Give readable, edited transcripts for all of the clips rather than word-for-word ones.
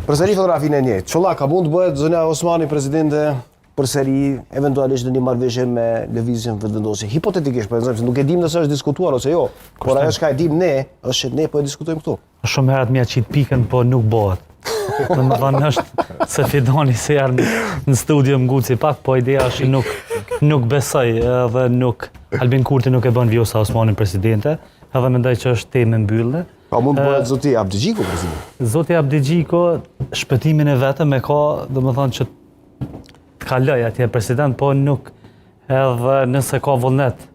Përsëri fotografinë e njëjtë. Çollak, a mund të bëhet Zonja Osmani presidente përsëri, eventualisht në një marrëveshje me lëvizjen vendosje? Hipotetikisht, për shembull, nuk e dim nëse është diskutuar ose jo, por ajo që e dim ne, është që ne po e diskutojmë këtu. Shumë herët më qit pikën, po nuk bëhet. Domethënë është se fidoni se janë në studio më guci pak, po ideja është nuk besoj edhe nuk Albin Kurti nuk e bën Vjosa Osmanin presidente, edhe mendoj që është temë mbyllë. Pa mund të bëhet zoti Abdigjiku president. Zoti Abdigjiku shpëtimin e vetëm e ka, domethënë që të kaloj atje president, po nuk edhe nëse ka vullnet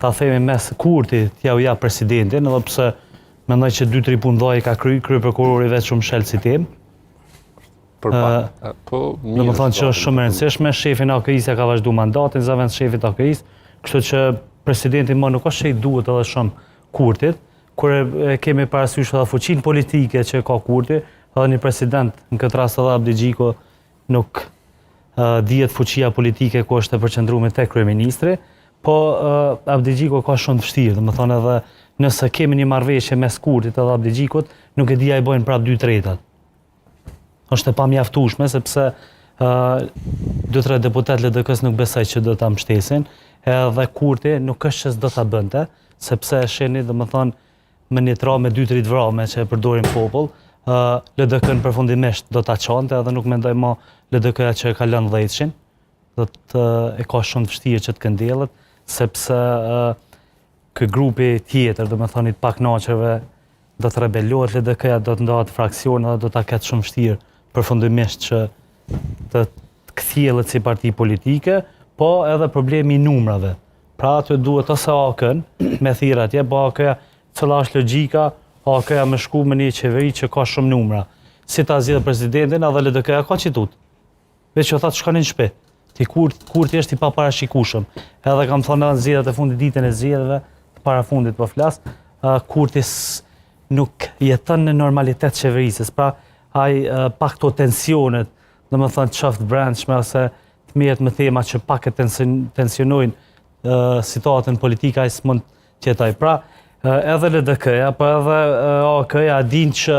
ta themi mes Kurti t'ja u jap presidentin, edhe pse mendoj që 2-3 punë dhaj ka kryeprokurori vetë shumë shelë si temë. Domethënë që është shumë e rëndësishme, shefin AKI-s ka vazhdu mandatin, zavend shefit AKI-s, kështu që presidenti më nuk është që i duhet edhe shumë Kurtit, kur e kemi parasysh edhe fuqinë politike që ka Kurti, edhe një president, në këtë rast edhe Abdigjiku, nuk dihet fuqia politike ku është e përqendruar tek kryeministri, po Abdigjiku ka shumë të vështirë, domethënë edhe nëse kemi një marrëveshje mes Kurtit edhe Abdigjikut, nuk e di a i bojnë prap 2/3. Është e pamjaftueshme sepse 2-3 deputet LDK-s nuk besoj që do ta mbështesin, edhe Kurti nuk është që s'do ta bënte, sepse sheni domethënë me një tra me 2-3 vrame që e përdorin popull, LDK-n përfundimisht do ta çonte edhe nuk mendoj më LDK-ja që e ka lënë 10-shin, do të e ka shumë të vështirë që të këndjellet, sepse ky grupi tjetër, domethënë i paknaqërve, do të rebelohet, LDK-ja do të ndahet fraksione dhe do ta ketë shumë vështirë përfundimisht që të kthjellet si parti politike, po edhe problemi i numrave. Pra aty duhet ose AK-n me thirr atje, po AK-ja cila është logjika, AK-ja më shku me një qeveri që ka shumë numra. Si ta zgjidhë presidentin, edhe LDK-ja ka qitut. Veç që thatë shkoni në shtëpi. Ti Kurti është i paparashikueshëm. Edhe kam thënë edhe në zgjedhjet e fundit, ditën e zgjedhjeve, të parafundit po flas, Kurti nuk jeton në normalitet qeverisës. Pra ai pak to tensionet, domethënë qoftë brendshme ose të merret me tema që pak e tensionojnë situatën politike, ai s'mund të jetojë. Pra edhe LDK-ja, po edhe AK-ja din që